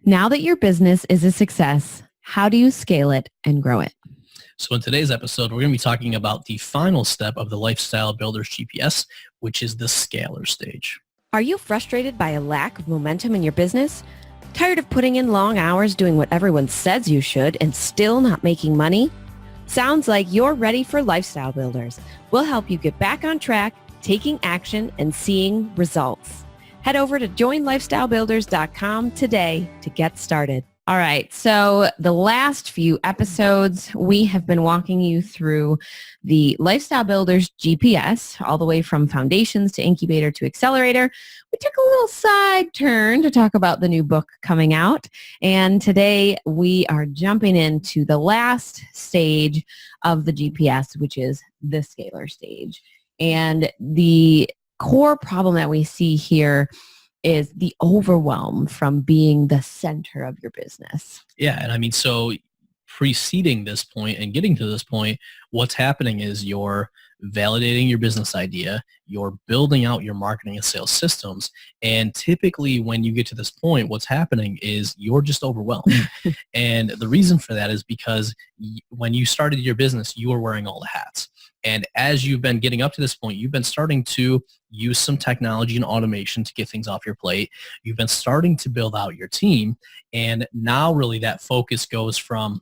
Now that your business is a success, how do you scale it and grow it? So in today's episode, we're going to be talking about the final step of the Lifestyle Builders GPS, which is the scalar stage. Are you frustrated by a lack of momentum in your business? Tired of putting in long hours doing what everyone says you should and still not making money? Sounds like you're ready for Lifestyle Builders. We'll help you get back on track, taking action, and seeing results. Head over to joinlifestylebuilders.com today to get started. All right. So the last few episodes, we have been walking you through the Lifestyle Builders GPS, all the way from foundations to incubator to accelerator. We took a little side turn to talk about the new book coming out. And today we are jumping into the last stage of the GPS, which is the scalar stage. And the core problem that we see here is the overwhelm from being the center of your business. Yeah. And I mean, so preceding this point and getting to this point, what's happening is you're validating your business idea, you're building out your marketing and sales systems. And typically when you get to this point, what's happening is you're just overwhelmed. And the reason for that is because when you started your business, you were wearing all the hats. And as you've been getting up to this point, you've been starting to use some technology and automation to get things off your plate. You've been starting to build out your team. And now really that focus goes from,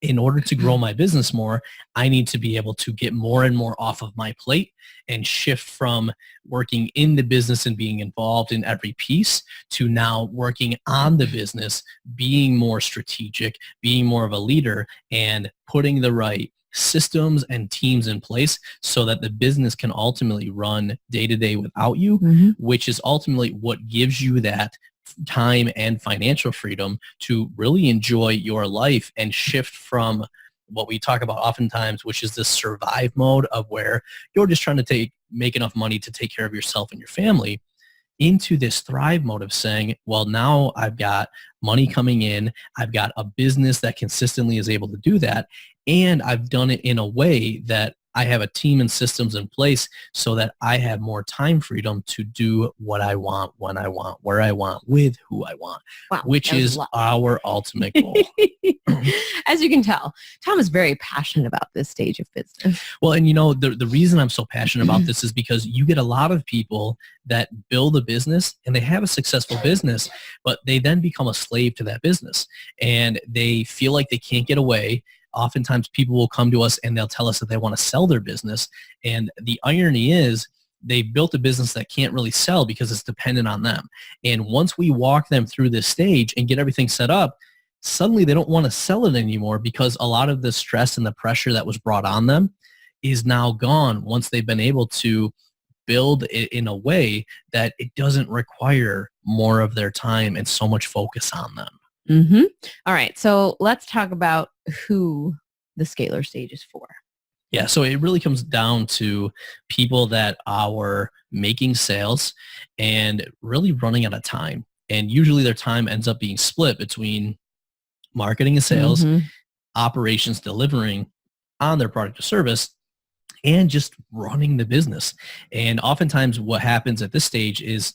in order to grow my business more, I need to be able to get more and more off of my plate and shift from working in the business and being involved in every piece to now working on the business, being more strategic, being more of a leader, and putting the right systems and teams in place so that the business can ultimately run day to day without you, which is ultimately what gives you that time and financial freedom to really enjoy your life and shift from what we talk about oftentimes, which is this survive mode of where you're just trying to make enough money to take care of yourself and your family, into this thrive mode of saying, well, now I've got money coming in, I've got a business that consistently is able to do that, and I've done it in a way that I have a team and systems in place so that I have more time freedom to do what I want, when I want, where I want, with who I want, which is our ultimate goal. As you can tell, Tom is very passionate about this stage of business. Well, and you know, the reason I'm so passionate about this is because you get a lot of people that build a business and they have a successful business, but they then become a slave to that business and they feel like they can't get away. Oftentimes people will come to us and they'll tell us that they want to sell their business. And the irony is they've built a business that can't really sell because it's dependent on them. And once we walk them through this stage and get everything set up, suddenly they don't want to sell it anymore because a lot of the stress and the pressure that was brought on them is now gone once they've been able to build it in a way that it doesn't require more of their time and so much focus on them. All right. So let's talk about who the scalar stage is for. Yeah. So it really comes down to people that are making sales and really running out of time. And usually their time ends up being split between marketing and sales, operations, delivering on their product or service, and just running the business. And oftentimes what happens at this stage is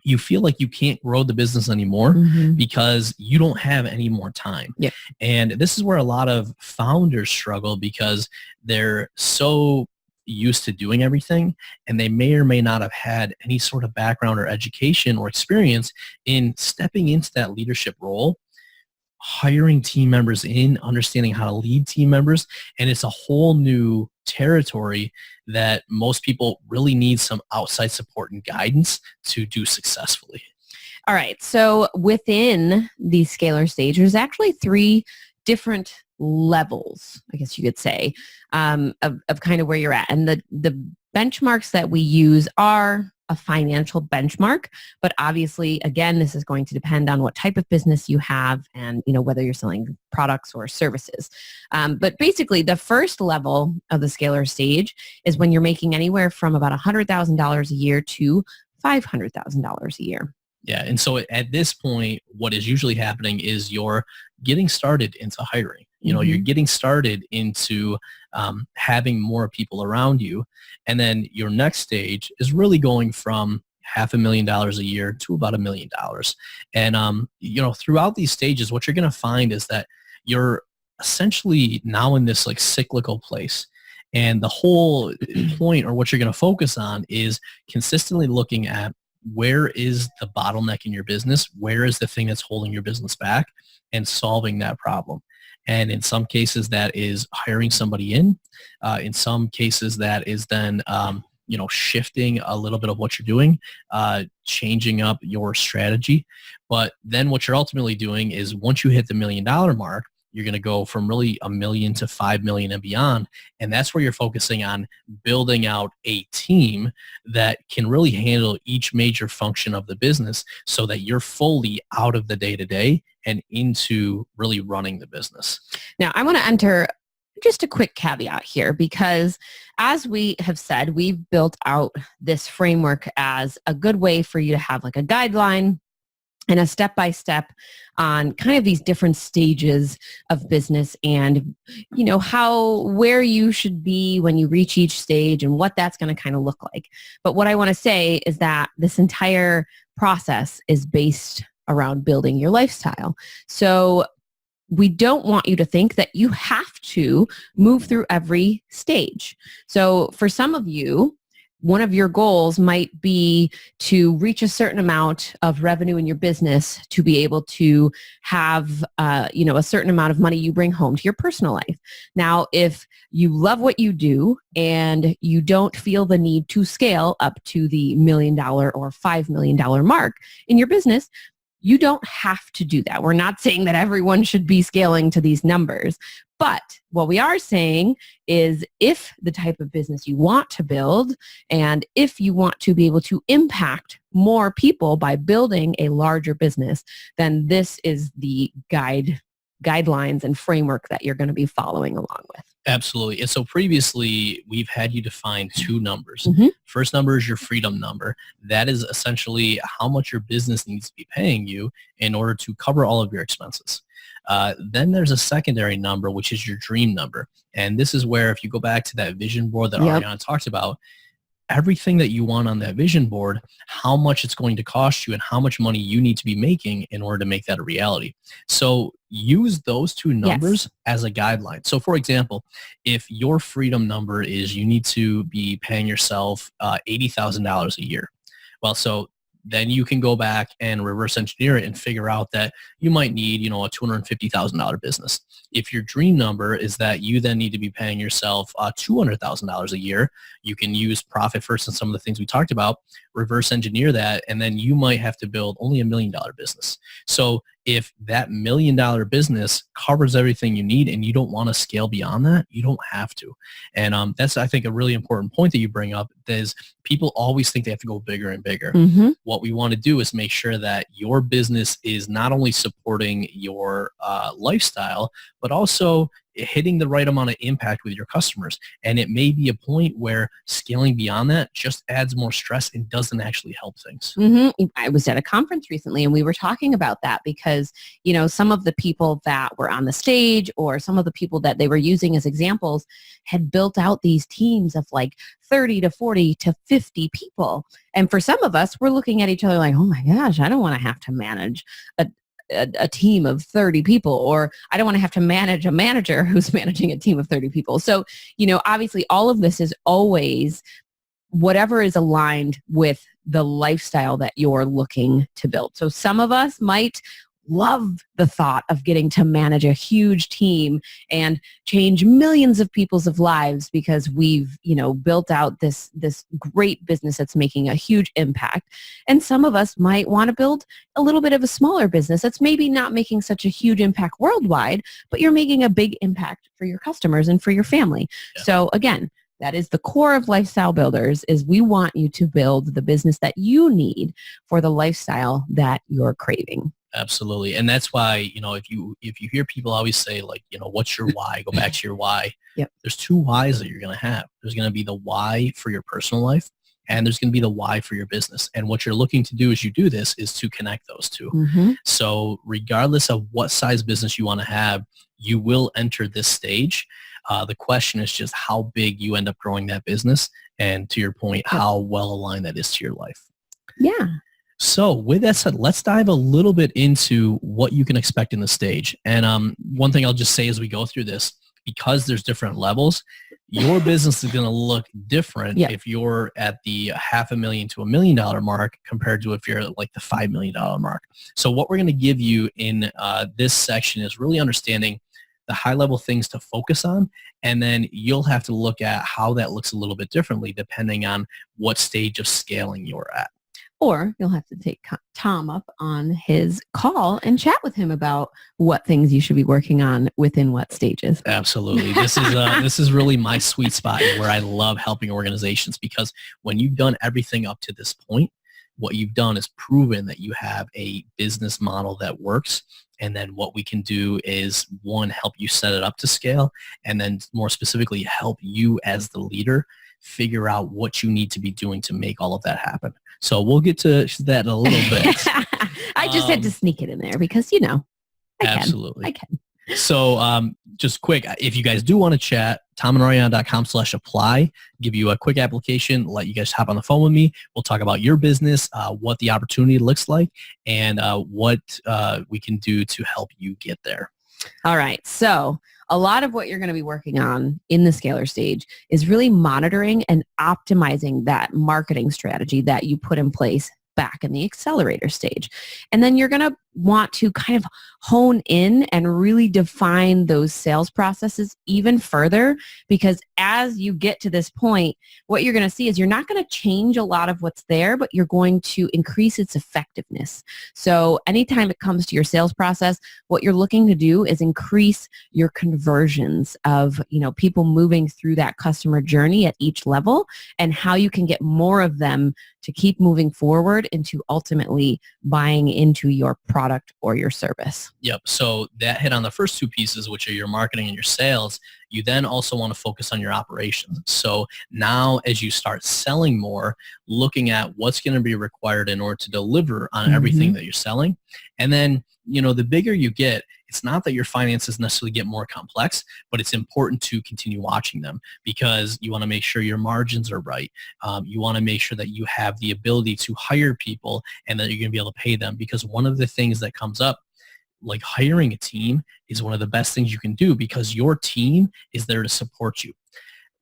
you feel like you can't grow the business anymore because you don't have any more time. Yeah. And this is where a lot of founders struggle because they're so used to doing everything and they may or may not have had any sort of background or education or experience in stepping into that leadership role, hiring team members in, understanding how to lead team members. And it's a whole new territory that most people really need some outside support and guidance to do successfully. All right. So within the scalar stage, there's actually 3 different levels, I guess you could say, of kind of where you're at. And the benchmarks that we use are a financial benchmark, but obviously, again, this is going to depend on what type of business you have and, you know, whether you're selling products or services. But basically, the first level of the scalar stage is when you're making anywhere from about $100,000 a year to $500,000 a year. Yeah. And so at this point, what is usually happening is you're getting started into hiring. You know, you're getting started into having more people around you. And then your next stage is really going from $500,000 a year to about $1 million. And, throughout these stages, what you're going to find is that you're essentially now in this like cyclical place. And the whole point, or what you're going to focus on, is consistently looking at where is the bottleneck in your business, where is the thing that's holding your business back, and solving that problem. And in some cases, that is hiring somebody in. In some cases, that is then shifting a little bit of what you're doing, changing up your strategy. But then what you're ultimately doing is, once you hit the $1 million mark, you're going to go from really $1 million to $5 million and beyond. And that's where you're focusing on building out a team that can really handle each major function of the business, so that you're fully out of the day-to-day and into really running the business. Now, I want to enter just a quick caveat here, because as we have said, we've built out this framework as a good way for you to have like a guideline and a step-by-step on kind of these different stages of business, and, where you should be when you reach each stage and what that's going to kind of look like. But what I want to say is that this entire process is based around building your lifestyle. So we don't want you to think that you have to move through every stage. So for some of you, one of your goals might be to reach a certain amount of revenue in your business to be able to have, a certain amount of money you bring home to your personal life. Now, if you love what you do and you don't feel the need to scale up to the $1 million or $5 million mark in your business, you don't have to do that. We're not saying that everyone should be scaling to these numbers. But what we are saying is, if the type of business you want to build, and if you want to be able to impact more people by building a larger business, then this is the guidelines and framework that you're going to be following along with. Absolutely. And so previously, we've had you define two numbers. Mm-hmm. First number is your freedom number. That is essentially how much your business needs to be paying you in order to cover all of your expenses. Then there's a secondary number, which is your dream number. And this is where, if you go back to that vision board that Ariana talked about, everything that you want on that vision board, how much it's going to cost you and how much money you need to be making in order to make that a reality. So use those two numbers as a guideline. So for example, if your freedom number is you need to be paying yourself $80,000 a year, well, so then you can go back and reverse engineer it and figure out that you might need, a $250,000 business. If your dream number is that you then need to be paying yourself $200,000 a year, you can use Profit First and some of the things we talked about, reverse engineer that, and then you might have to build only $1 million business. So if that $1 million business covers everything you need and you don't want to scale beyond that, you don't have to. And that's, I think, a really important point that you bring up, is people always think they have to go bigger and bigger. Mm-hmm. What we want to do is make sure that your business is not only supporting your lifestyle, but also hitting the right amount of impact with your customers. And it may be a point where scaling beyond that just adds more stress and doesn't actually help things. Mm-hmm. I was at a conference recently and we were talking about that, because, some of the people that were on the stage, or some of the people that they were using as examples, had built out these teams of like 30 to 40 to 50 people. And for some of us, we're looking at each other like, oh my gosh, I don't want to have to manage a team of 30 people, or I don't want to have to manage a manager who's managing a team of 30 people. So, obviously all of this is always whatever is aligned with the lifestyle that you're looking to build. So some of us might love the thought of getting to manage a huge team and change millions of people's lives, because we've, built out this great business that's making a huge impact. And some of us might want to build a little bit of a smaller business that's maybe not making such a huge impact worldwide, but you're making a big impact for your customers and for your family. Yeah. So again, that is the core of Lifestyle Builders, is we want you to build the business that you need for the lifestyle that you're craving. Absolutely. And that's why, if you hear people always say, like, what's your why? Go back to your why. Yep. There's two whys that you're going to have. There's going to be the why for your personal life, and there's going to be the why for your business. And what you're looking to do as you do this is to connect those two. Mm-hmm. So regardless of what size business you want to have, you will enter this stage. The question is just how big you end up growing that business, and to your point, how well aligned that is to your life. Yeah. So with that said, let's dive a little bit into what you can expect in the stage. And one thing I'll just say as we go through this, because there's different levels, your business is going to look different if you're at the $500,000 to $1 million mark compared to if you're at like the $5 million mark. So what we're going to give you in this section is really understanding the high level things to focus on, and then you'll have to look at how that looks a little bit differently depending on what stage of scaling you're at. Or you'll have to take Tom up on his call and chat with him about what things you should be working on within what stages. Absolutely. This is really my sweet spot where I love helping organizations, because when you've done everything up to this point, what you've done is proven that you have a business model that works. And then what we can do is, one, help you set it up to scale, and then more specifically help you as the leader figure out what you need to be doing to make all of that happen. So we'll get to that in a little bit. I just had to sneak it in there because, absolutely. I can. So just quick, if you guys do want to chat, tomandariana.com/apply, give you a quick application, let you guys hop on the phone with me. We'll talk about your business, what the opportunity looks like, and what we can do to help you get there. All right. So a lot of what you're going to be working on in the scalar stage is really monitoring and optimizing that marketing strategy that you put in place back in the accelerator stage. And then you're going to want to kind of hone in and really define those sales processes even further, because as you get to this point, what you're going to see is you're not going to change a lot of what's there, but you're going to increase its effectiveness. So anytime it comes to your sales process, what you're looking to do is increase your conversions of, people moving through that customer journey at each level, and how you can get more of them to keep moving forward into ultimately buying into your product or your service. Yep. So that hit on the first two pieces, which are your marketing and your sales. You then also want to focus on your operations. So now as you start selling more, looking at what's going to be required in order to deliver on everything that you're selling. And then, the bigger you get, it's not that your finances necessarily get more complex, but it's important to continue watching them, because you want to make sure your margins are right. You want to make sure that you have the ability to hire people and that you're going to be able to pay them, because one of the things that comes up, like hiring a team, is one of the best things you can do, because your team is there to support you.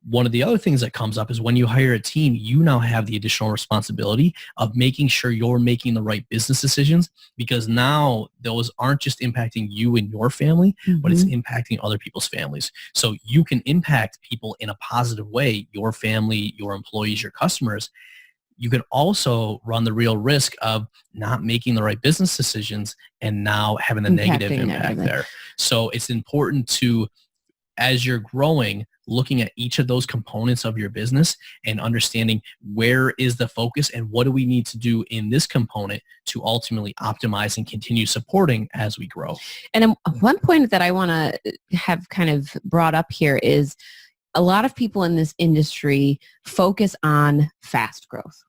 One of the other things that comes up is when you hire a team, you now have the additional responsibility of making sure you're making the right business decisions, because now those aren't just impacting you and your family, but it's impacting other people's families. So you can impact people in a positive way, your family, your employees, your customers. You can also run the real risk of not making the right business decisions and now having a negative impact there. So it's important to, as you're growing, looking at each of those components of your business and understanding where is the focus and what do we need to do in this component to ultimately optimize and continue supporting as we grow. And one point that I want to have kind of brought up here is a lot of people in this industry focus on fast growth.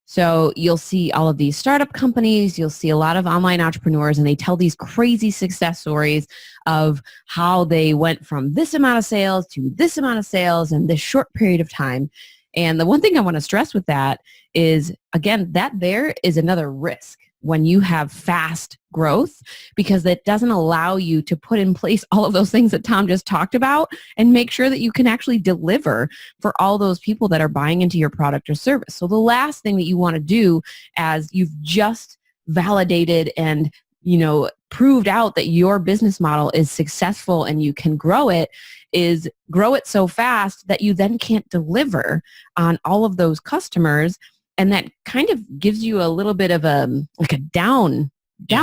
So you'll see all of these startup companies, you'll see a lot of online entrepreneurs, and they tell these crazy success stories of how they went from this amount of sales to this amount of sales in this short period of time. And the one thing I want to stress with that is, again, that there is another risk when you have fast growth, because that doesn't allow you to put in place all of those things that Tom just talked about and make sure that you can actually deliver for all those people that are buying into your product or service. So the last thing that you want to do, as you've just validated and proved out that your business model is successful and you can grow it, is grow it so fast that you then can't deliver on all of those customers. And that kind of gives you a little bit of a down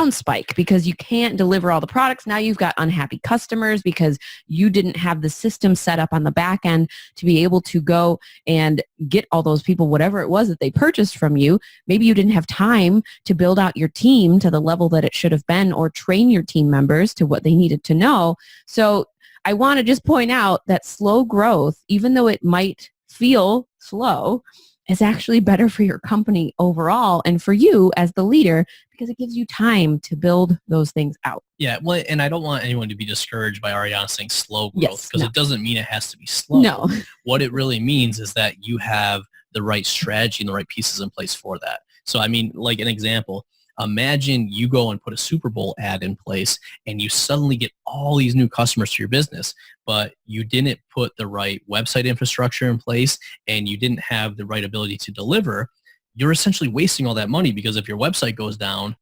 spike, because you can't deliver all the products. Now you've got unhappy customers because you didn't have the system set up on the back end to be able to go and get all those people, whatever it was that they purchased from you. Maybe you didn't have time to build out your team to the level that it should have been, or train your team members to what they needed to know. So I want to just point out that slow growth, even though it might feel slow, is actually better for your company overall and for you as the leader, because it gives you time to build those things out. Yeah, well, and I don't want anyone to be discouraged by Ariana saying slow growth, because it doesn't mean it has to be slow. No. What it really means is that you have the right strategy and the right pieces in place for that. So, I mean, like an example, imagine you go and put a Super Bowl ad in place and you suddenly get all these new customers to your business, but you didn't put the right website infrastructure in place and you didn't have the right ability to deliver. You're essentially wasting all that money, because if your website goes down,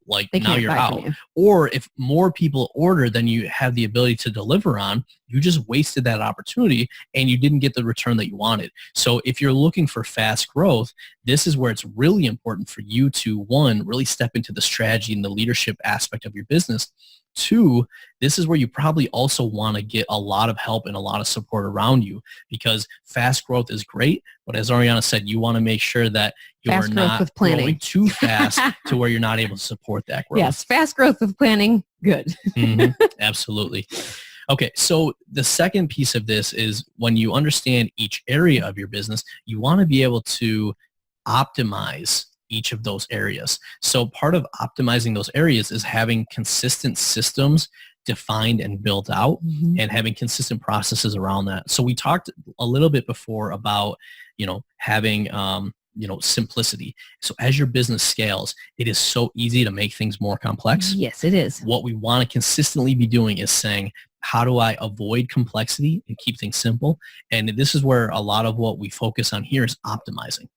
like They now can't you're buy from out. you. Or if more people order than you have the ability to deliver on, you just wasted that opportunity and you didn't get the return that you wanted. So if you're looking for fast growth, this is where it's really important for you to, one, really step into the strategy and the leadership aspect of your business. Two, this is where you probably also want to get a lot of help and a lot of support around you, because fast growth is great. But as Ariana said, you want to make sure that you're Fast growth not with planning. growing too fast to where you're not able to support that growth. Yes, fast growth with planning. Good. Absolutely. Okay, so the second piece of this is when you understand each area of your business, you want to be able to optimize each of those areas. So part of optimizing those areas is having consistent systems defined and built out, and having consistent processes around that. So we talked a little bit before about, having, simplicity. So as your business scales, it is so easy to make things more complex. Yes, it is. What we want to consistently be doing is saying, how do I avoid complexity and keep things simple? And this is where a lot of what we focus on here is optimizing.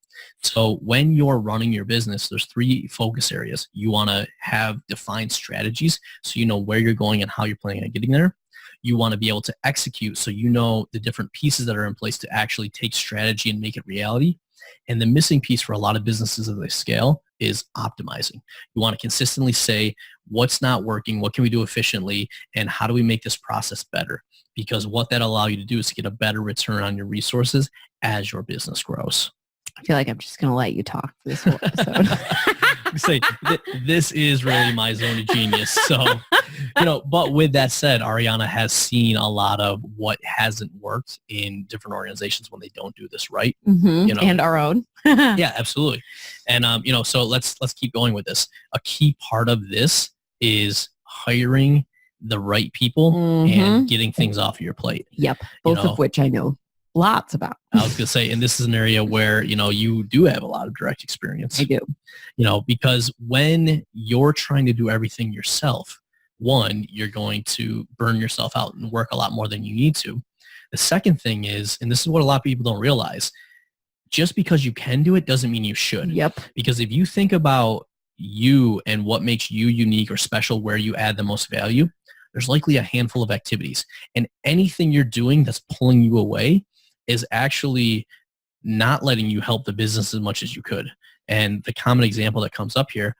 So when you're running your business, there's 3 focus areas. You want to have defined strategies so you know where you're going and how you're planning on getting there. You want to be able to execute so you know the different pieces that are in place to actually take strategy and make it reality. And the missing piece for a lot of businesses as they scale is optimizing. You want to consistently say, what's not working, what can we do efficiently, and how do we make this process better? Because what that allows you to do is to get a better return on your resources as your business grows. I feel like I'm just going to let you talk for this whole episode. Say, this is really my zone of genius. So, but with that said, Ariana has seen a lot of what hasn't worked in different organizations when they don't do this right. And our own. Yeah, absolutely. And, so let's keep going with this. A key part of this is hiring the right people and getting things off of your plate. Yep. Both of which I know lots about. I was going to say, and this is an area where, you do have a lot of direct experience. I do. Because when you're trying to do everything yourself, one, you're going to burn yourself out and work a lot more than you need to. The second thing is, and this is what a lot of people don't realize, just because you can do it doesn't mean you should. Yep. Because if you think about you and what makes you unique or special, where you add the most value, there's likely a handful of activities. And anything you're doing that's pulling you away is actually not letting you help the business as much as you could. And the common example that comes up here,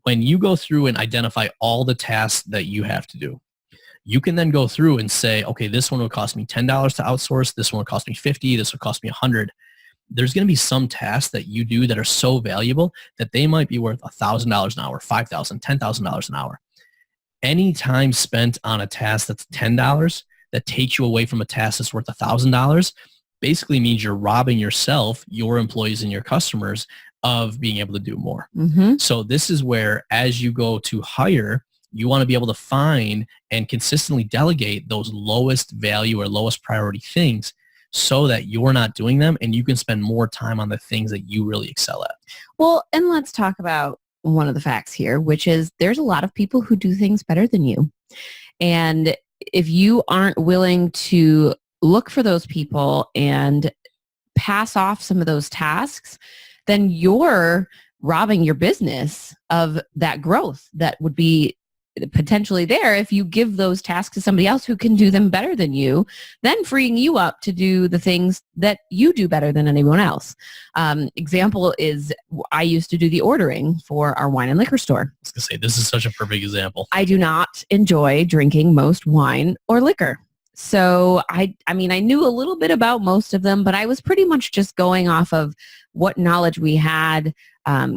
when you go through and identify all the tasks that you have to do, you can then go through and say, okay, this one would cost me $10 to outsource. This one would cost me $50. This would cost me $100. There's going to be some tasks that you do that are so valuable that they might be worth $1,000 an hour, $5,000, $10,000 an hour. Any time spent on a task that's $10 that takes you away from a task that's worth $1,000 basically means you're robbing yourself, your employees, and your customers of being able to do more. So this is where, as you go to hire, you want to be able to find and consistently delegate those lowest value or lowest priority things so that you're not doing them and you can spend more time on the things that you really excel at. Well, and let's talk about one of the facts here, which is there's a lot of people who do things better than you. And if you aren't willing to look for those people and pass off some of those tasks, then you're robbing your business of that growth that would be potentially there if you give those tasks to somebody else who can do them better than you, then freeing you up to do the things that you do better than anyone else. Example is I used to do the ordering for our wine and liquor store. I was going to say, this is such a perfect example. I do not enjoy drinking most wine or liquor. So I knew a little bit about most of them, but I was pretty much just going off of what knowledge we had,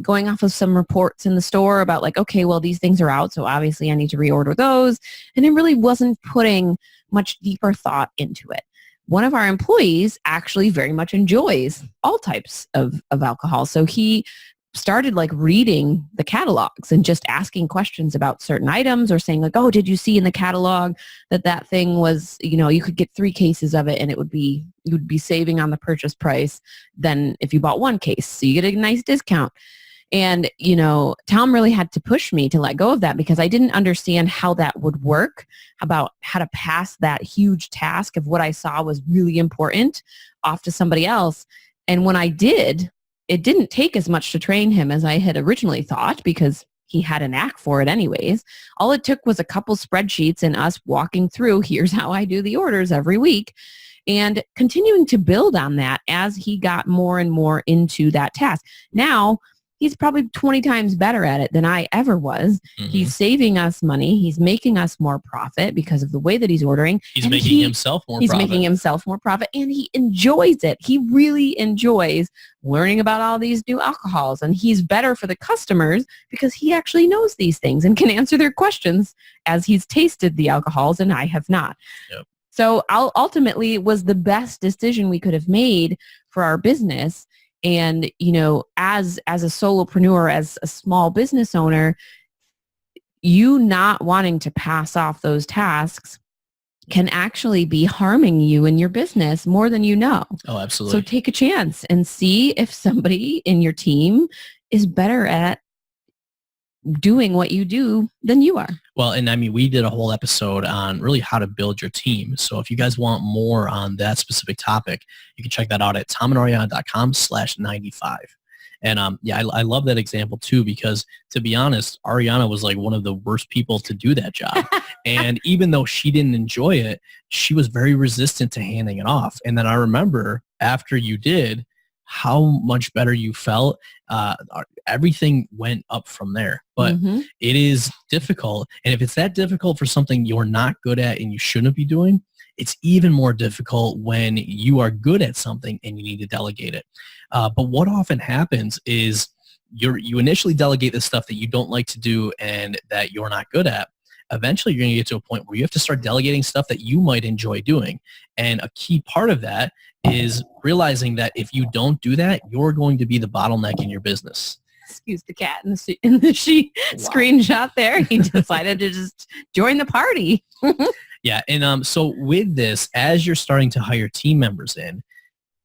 going off of some reports in the store about like, okay, well, these things are out, so obviously I need to reorder those. And it really wasn't putting much deeper thought into it. One of our employees actually very much enjoys all types of alcohol. So he started like reading the catalogs and just asking questions about certain items or saying like, oh, did you see in the catalog that thing was, you could get 3 cases of it and you would be saving on the purchase price than if you bought 1 case. So you get a nice discount. And, Tom really had to push me to let go of that because I didn't understand how that would work, about how to pass that huge task of what I saw was really important off to somebody else. And when I did, it didn't take as much to train him as I had originally thought because he had a knack for it anyways. All it took was a couple spreadsheets and us walking through, here's how I do the orders every week, and continuing to build on that as he got more and more into that task. Now, he's probably 20 times better at it than I ever was. Mm-hmm. He's saving us money. He's making us more profit because of the way that he's ordering. He's making himself more profit. He's making himself more profit, and he enjoys it. He really enjoys learning about all these new alcohols, and he's better for the customers because he actually knows these things and can answer their questions as he's tasted the alcohols, and I have not. Yep. So ultimately, it was the best decision we could have made for our business. And, as a solopreneur, as a small business owner, you not wanting to pass off those tasks can actually be harming you in your business more than you know. Oh, absolutely. So take a chance and see if somebody in your team is better at doing what you do than you are. Well, and I mean, we did a whole episode on really how to build your team. So if you guys want more on that specific topic, you can check that out at tomandariana.com/95. And I love that example too, because to be honest, Ariana was like one of the worst people to do that job. And even though she didn't enjoy it, she was very resistant to handing it off. And then I remember after you did, how much better you felt. Everything went up from there. But It is difficult. And if it's that difficult for something you're not good at and you shouldn't be doing, it's even more difficult when you are good at something and you need to delegate it. But what often happens is you initially delegate the stuff that you don't like to do and that you're not good at. Eventually, you're going to get to a point where you have to start delegating stuff that you might enjoy doing. And a key part of that is realizing that if you don't do that, you're going to be the bottleneck in your business. Excuse the cat in the screenshot there. He decided to just join the party. Yeah. And so with this, as you're starting to hire team members in,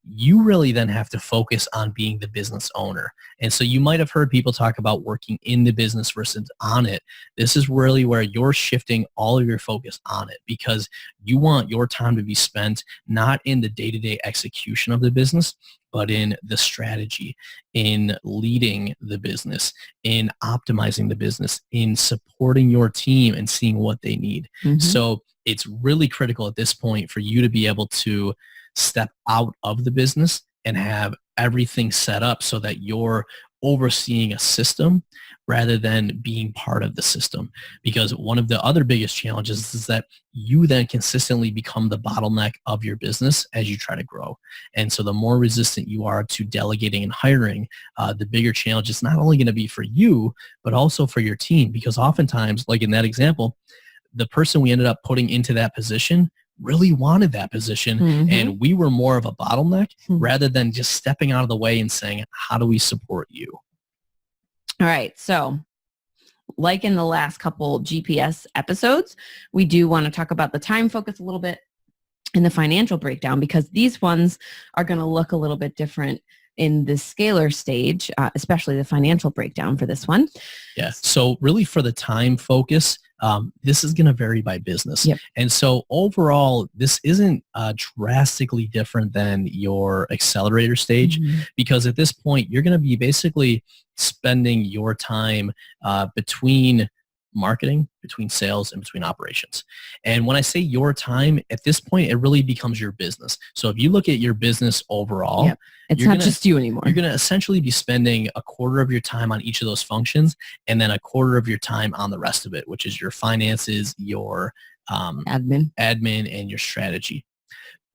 you really then have to focus on being the business owner. And so you might have heard people talk about working in the business versus on it. This is really where you're shifting all of your focus on it because you want your time to be spent not in the day-to-day execution of the business, but in the strategy, in leading the business, in optimizing the business, in supporting your team and seeing what they need. So it's really critical at this point for you to be able to step out of the business and have everything set up so that you're overseeing a system rather than being part of the system. Because one of the other biggest challenges is that you then consistently become the bottleneck of your business as you try to grow. And so the more resistant you are to delegating and hiring, the bigger challenge is not only going to be for you, but also for your team. Because oftentimes, like in that example, the person we ended up putting into that position really wanted that position and we were more of a bottleneck rather than just stepping out of the way and saying, how do we support you? All right. So like in the last couple GPS episodes, we do want to talk about the time focus a little bit and the financial breakdown because these ones are going to look a little bit different in the scalar stage, especially the financial breakdown for this one. Yeah. So really for the time focus, this is going to vary by business. Yep. And so overall, this isn't drastically different than your accelerator stage because at this point, you're going to be basically spending your time between marketing, between sales, and between operations. And when I say your time, at this point, it really becomes your business. So if you look at your business overall, it's not just you anymore. You're going to essentially be spending a quarter of your time on each of those functions and then a quarter of your time on the rest of it, which is your finances, your admin, and your strategy.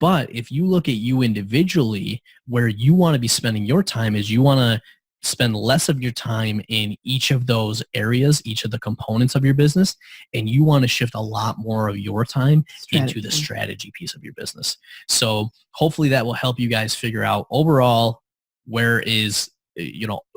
But if you look at you individually, where you want to be spending your time is you want to spend less of your time in each of those areas, each of the components of your business, and you want to shift a lot more of your time into the strategy piece of your business. So hopefully that will help you guys figure out overall where is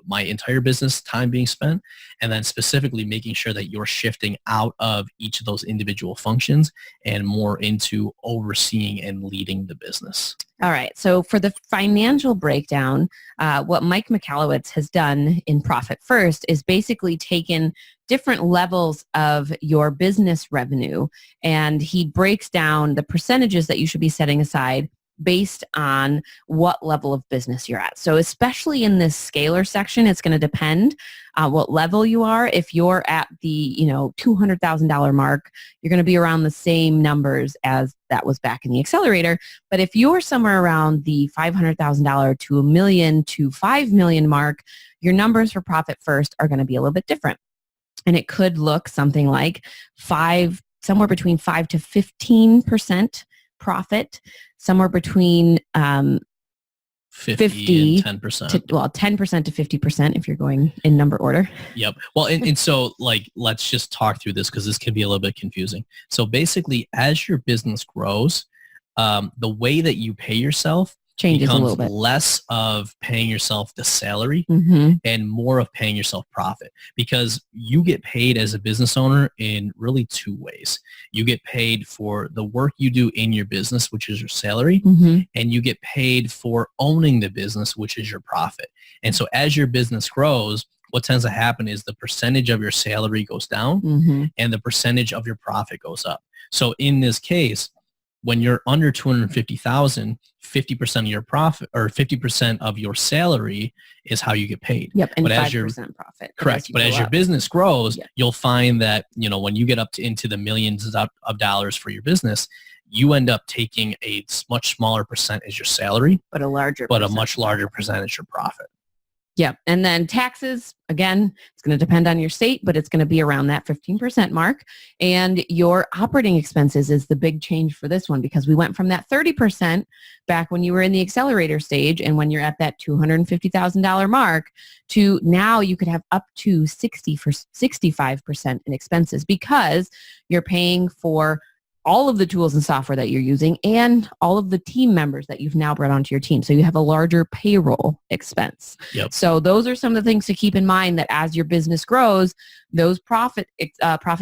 my entire business time being spent, and then specifically making sure that you're shifting out of each of those individual functions and more into overseeing and leading the business. All right. So for the financial breakdown, what Mike Michalowicz has done in Profit First is basically taken different levels of your business revenue, and he breaks down the percentages that you should be setting aside based on what level of business you're at. So especially in this scalar section, it's going to depend on what level you are. If you're at the $200,000 mark, you're going to be around the same numbers as that was back in the accelerator. But if you're somewhere around the $500,000 to $1 million to $5 million mark, your numbers for Profit First are going to be a little bit different. And it could look something like somewhere between 5 to 15% profit, somewhere between 50 and 10%. 10% to 50% if you're going in number order. Yep. Well, and so let's just talk through this because this can be a little bit confusing. So basically, as your business grows, the way that you pay yourself changes a becomes little bit. less of paying yourself the salary and more of paying yourself profit, because you get paid as a business owner in really two ways. You get paid for the work you do in your business, which is your salary, and you get paid for owning the business, which is your profit. And so as your business grows, what tends to happen is the percentage of your salary goes down and the percentage of your profit goes up. So in this case, when you're under 250,000, 50% of your profit or 50% of your salary is how you get paid. Yep, and but 5% profit. Correct. But as your business grows, you'll find that, when you get up into the millions of dollars for your business, you end up taking a much smaller percent as your salary, but a much larger percentage your profit. Yep. And then taxes, again, it's going to depend on your state, but it's going to be around that 15% mark. And your operating expenses is the big change for this one, because we went from that 30% back when you were in the accelerator stage and when you're at that $250,000 mark to now you could have up to 65% in expenses, because you're paying for all of the tools and software that you're using and all of the team members that you've now brought onto your team. So you have a larger payroll expense. Yep. So those are some of the things to keep in mind, that as your business grows, those Profit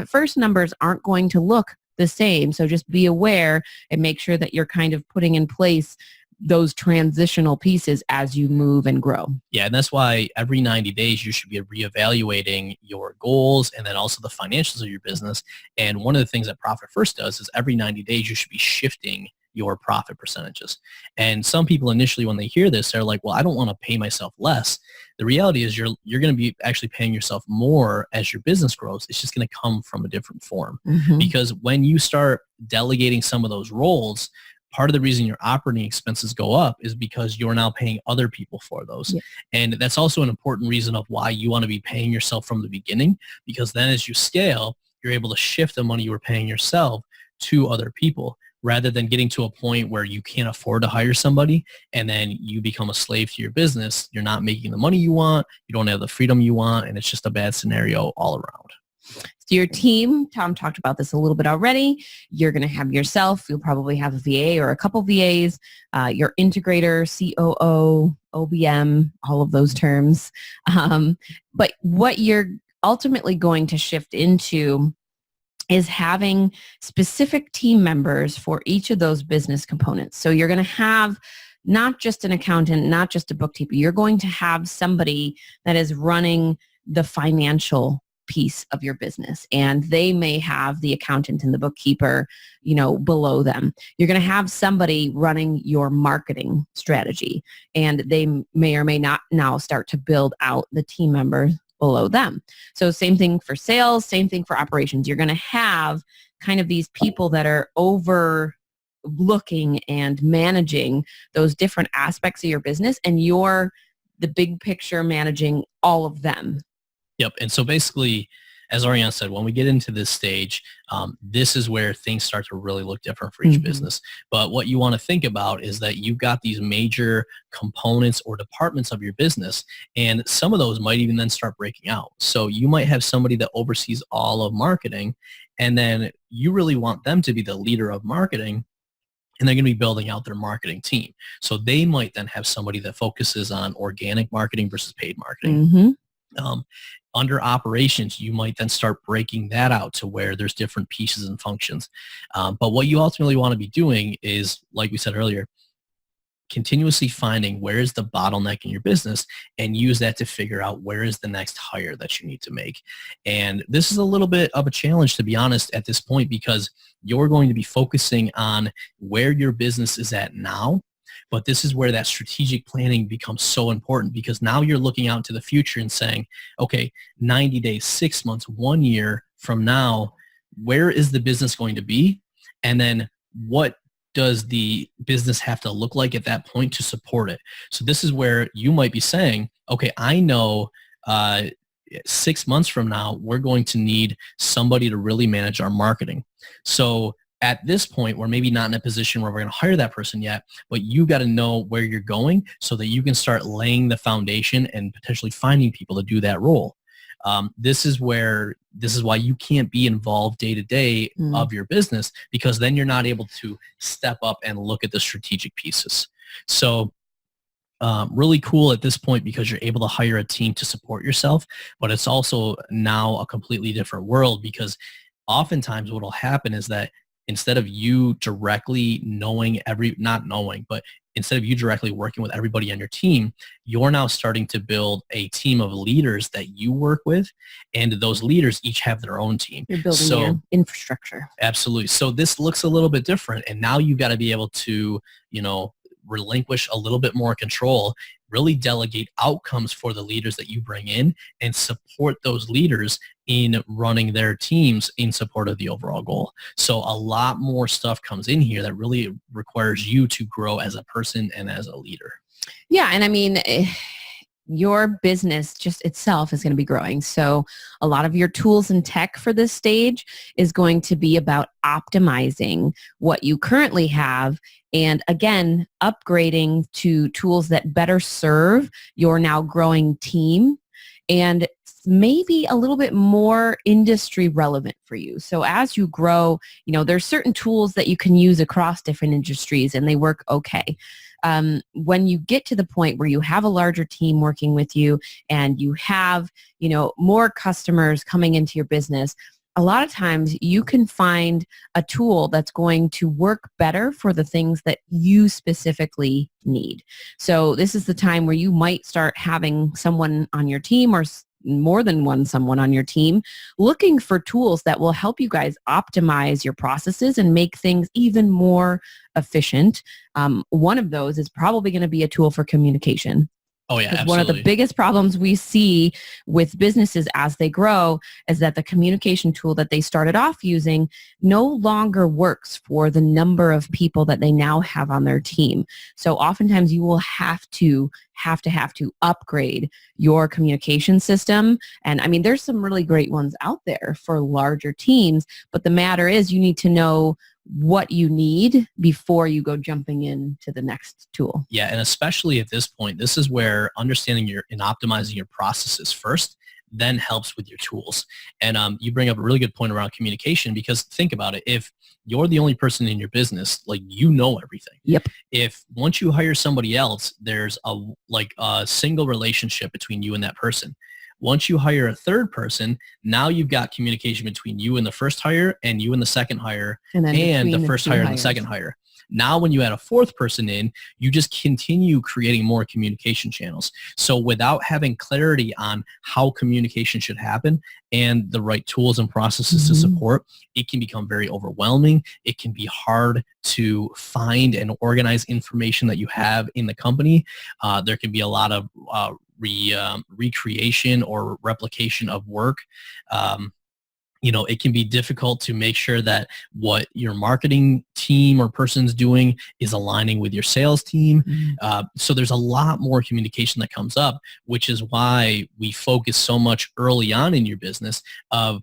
First numbers aren't going to look the same. So just be aware and make sure that you're kind of putting in place those transitional pieces as you move and grow. Yeah, and that's why every 90 days you should be reevaluating your goals and then also the financials of your business. And one of the things that Profit First does is every 90 days you should be shifting your profit percentages. And some people initially, when they hear this, they're like, well, I don't want to pay myself less. The reality is you're going to be actually paying yourself more as your business grows. It's just going to come from a different form. Because when you start delegating some of those roles, part of the reason your operating expenses go up is because you're now paying other people for those. Yeah. And that's also an important reason of why you want to be paying yourself from the beginning, because then as you scale, you're able to shift the money you were paying yourself to other people, rather than getting to a point where you can't afford to hire somebody and then you become a slave to your business. You're not making the money you want. You don't have the freedom you want. And it's just a bad scenario all around. So your team, Tom talked about this a little bit already. You're going to have yourself. You'll probably have a VA or a couple VAs, your integrator, COO, OBM, all of those terms. But what you're ultimately going to shift into is having specific team members for each of those business components. So you're going to have not just an accountant, not just a bookkeeper. You're going to have somebody that is running the financial piece of your business, and they may have the accountant and the bookkeeper, below them. You're going to have somebody running your marketing strategy, and they may or may not now start to build out the team members below them. So same thing for sales, same thing for operations. You're going to have kind of these people that are overlooking and managing those different aspects of your business, and you're the big picture managing all of them. Yep. And so basically, as Ariane said, when we get into this stage, this is where things start to really look different for each business. But what you want to think about is that you've got these major components or departments of your business, and some of those might even then start breaking out. So you might have somebody that oversees all of marketing, and then you really want them to be the leader of marketing. and they're going to be building out their marketing team. So they might then have somebody that focuses on organic marketing versus paid marketing. Um, under operations, you might then start breaking that out to where there's different pieces and functions. But what you ultimately want to be doing is, like we said earlier, continuously finding where is the bottleneck in your business and use that to figure out where is the next hire that you need to make. And this is a little bit of a challenge, to be honest, at this point, because you're going to be focusing on where your business is at now. But this is where that strategic planning becomes so important, because now you're looking out into the future and saying, okay, 90 days, 6 months, 1 year from now, where is the business going to be? And then what does the business have to look like at that point to support it? So this is where you might be saying, okay, I know 6 months from now, we're going to need somebody to really manage our marketing. So at this point, we're maybe not in a position where we're going to hire that person yet, but you got to know where you're going so that you can start laying the foundation and potentially finding people to do that role. This is why you can't be involved day to day of your business, because then you're not able to step up and look at the strategic pieces. So really cool at this point, because you're able to hire a team to support yourself, but it's also now a completely different world, because oftentimes what will happen is that instead of you directly instead of you directly working with everybody on your team, you're now starting to build a team of leaders that you work with, and those leaders each have their own team. You're building your infrastructure. Absolutely. So this looks a little bit different, and now you've got to be able to, relinquish a little bit more control, really delegate outcomes for the leaders that you bring in, and support those leaders in running their teams in support of the overall goal. So a lot more stuff comes in here that really requires you to grow as a person and as a leader. Yeah. And I mean, your business just itself is going to be growing. So a lot of your tools and tech for this stage is going to be about optimizing what you currently have, and again, upgrading to tools that better serve your now growing team, and maybe a little bit more industry relevant for you. So as you grow, there's certain tools that you can use across different industries and they work okay. When you get to the point where you have a larger team working with you and you have, more customers coming into your business, a lot of times you can find a tool that's going to work better for the things that you specifically need. So this is the time where you might start having someone on your team, or more than someone on your team, looking for tools that will help you guys optimize your processes and make things even more efficient. One of those is probably going to be a tool for communication. Oh yeah, absolutely. One of the biggest problems we see with businesses as they grow is that the communication tool that they started off using no longer works for the number of people that they now have on their team. So oftentimes you will have to upgrade your communication system. And I mean, there's some really great ones out there for larger teams, but the matter is you need to know what you need before you go jumping into the next tool. Yeah, and especially at this point, this is where understanding and optimizing your processes first then helps with your tools. And you bring up a really good point around communication, because think about it. If you're the only person in your business, everything. Yep. If once you hire somebody else, there's a single relationship between you and that person. Once you hire a third person, now you've got communication between you and the first hire, and you and the second hire, and the first hire and the second hire. Now, when you add a fourth person in, you just continue creating more communication channels. So without having clarity on how communication should happen and the right tools and processes to support, it can become very overwhelming. It can be hard to find and organize information that you have in the company. There can be a lot of recreation or replication of work. It can be difficult to make sure that what your marketing team or person's doing is aligning with your sales team. So there's a lot more communication that comes up, which is why we focus so much early on in your business of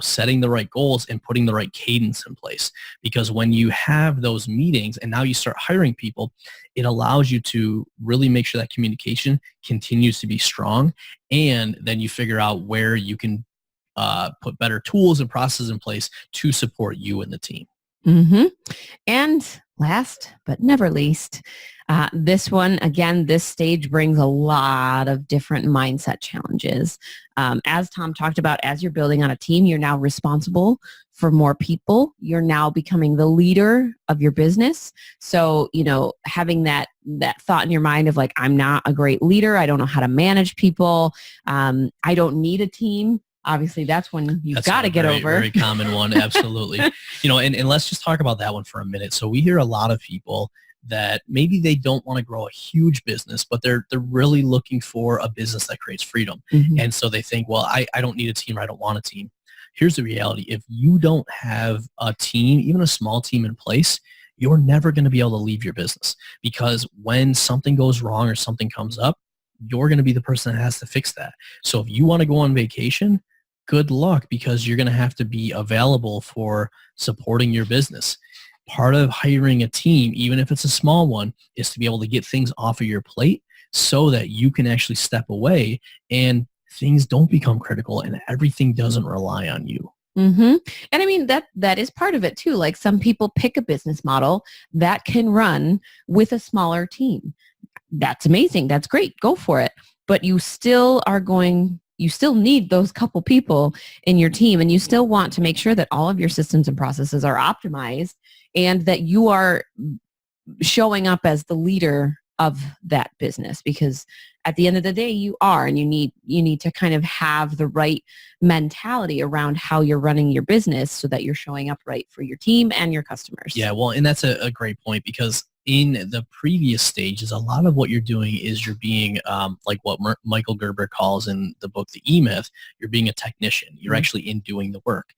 setting the right goals and putting the right cadence in place. Because when you have those meetings and now you start hiring people, it allows you to really make sure that communication continues to be strong. And then you figure out where you can put better tools and processes in place to support you and the team. Mm-hmm. And last but never least, this one, again, this stage brings a lot of different mindset challenges. As Tom talked about, as you're building on a team, you're now responsible for more people. You're now becoming the leader of your business. So, having that thought in your mind of like, I'm not a great leader. I don't know how to manage people. I don't need a team. Obviously, that's when you've got to get over. Very common one. Absolutely. And let's just talk about that one for a minute. So we hear a lot of people that maybe they don't want to grow a huge business, but they're really looking for a business that creates freedom. Mm-hmm. And so they think, well, I don't need a team. Or I don't want a team. Here's the reality. If you don't have a team, even a small team in place, you're never going to be able to leave your business, because when something goes wrong or something comes up, you're going to be the person that has to fix that. So if you want to go on vacation, good luck, because you're going to have to be available for supporting your business. Part of hiring a team, even if it's a small one, is to be able to get things off of your plate so that you can actually step away and things don't become critical and everything doesn't rely on you. Mm-hmm. And I mean, that is part of it too. Like, some people pick a business model that can run with a smaller team. That's amazing. That's great. Go for it. But you still need those couple people in your team, and you still want to make sure that all of your systems and processes are optimized and that you are showing up as the leader of that business, because at the end of the day, you are, and you need to kind of have the right mentality around how you're running your business so that you're showing up right for your team and your customers. Yeah, well, and that's a great point, because in the previous stages, a lot of what you're doing is you're being like what Michael Gerber calls in the book, The E-Myth, you're being a technician. You're actually in doing the work.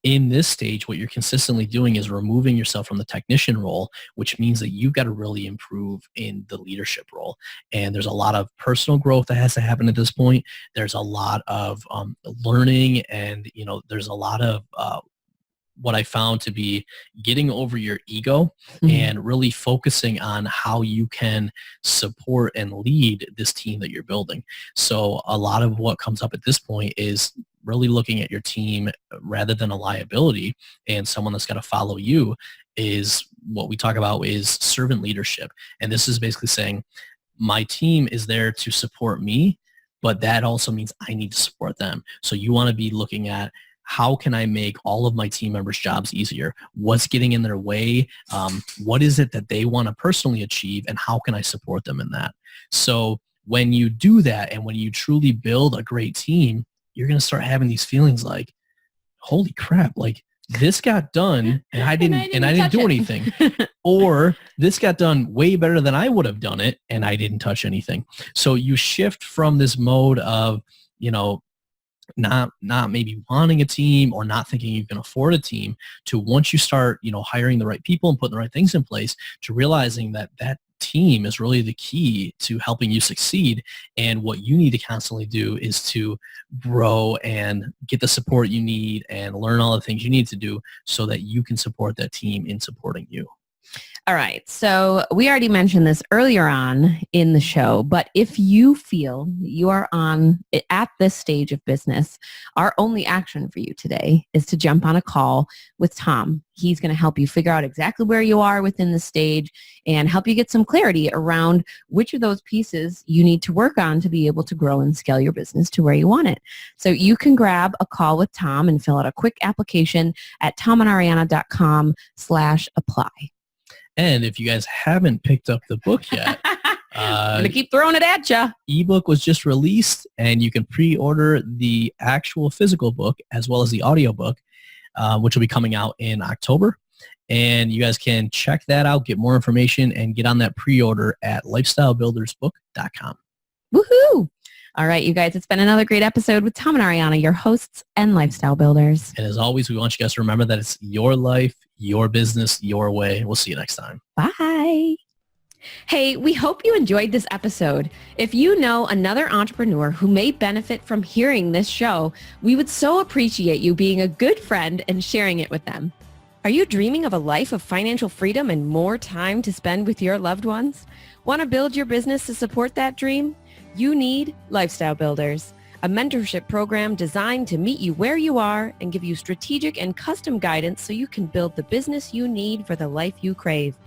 In this stage, what you're consistently doing is removing yourself from the technician role, which means that you've got to really improve in the leadership role. And there's a lot of personal growth that has to happen at this point. There's a lot of learning, and there's a lot of what I found to be getting over your ego and really focusing on how you can support and lead this team that you're building. So a lot of what comes up at this point is really looking at your team rather than a liability and someone that's got to follow you. Is what we talk about is servant leadership. And this is basically saying my team is there to support me, but that also means I need to support them. So you want to be looking at, how can I make all of my team members' jobs easier? What's getting in their way? What is it that they want to personally achieve? And how can I support them in that? So when you do that, and when you truly build a great team, you're going to start having these feelings like, holy crap, like this got done and I didn't do anything. Or this got done way better than I would have done it and I didn't touch anything. So you shift from this mode of, not maybe wanting a team or not thinking you can afford a team, to once you start, hiring the right people and putting the right things in place, to realizing that team is really the key to helping you succeed. And what you need to constantly do is to grow and get the support you need and learn all the things you need to do so that you can support that team in supporting you. All right. So we already mentioned this earlier on in the show, but if you feel you are at this stage of business, our only action for you today is to jump on a call with Tom. He's going to help you figure out exactly where you are within the stage and help you get some clarity around which of those pieces you need to work on to be able to grow and scale your business to where you want it. So you can grab a call with Tom and fill out a quick application at tomandariana.com/apply. And if you guys haven't picked up the book yet, I'm going to keep throwing it at you. Ebook was just released, and you can pre-order the actual physical book as well as the audiobook, which will be coming out in October. And you guys can check that out, get more information, and get on that pre-order at lifestylebuildersbook.com. Woohoo! All right, you guys, it's been another great episode with Tom and Ariana, your hosts and lifestyle builders. And as always, we want you guys to remember that it's your life, your business, your way. We'll see you next time. Bye. Hey, we hope you enjoyed this episode. If you know another entrepreneur who may benefit from hearing this show, we would so appreciate you being a good friend and sharing it with them. Are you dreaming of a life of financial freedom and more time to spend with your loved ones? Want to build your business to support that dream? You need Lifestyle Builders, a mentorship program designed to meet you where you are and give you strategic and custom guidance so you can build the business you need for the life you crave.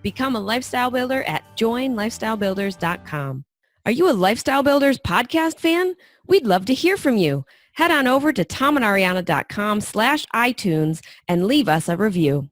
Become a lifestyle builder at joinlifestylebuilders.com. Are you a Lifestyle Builders podcast fan? We'd love to hear from you. Head on over to tomandariana.com/iTunes and leave us a review.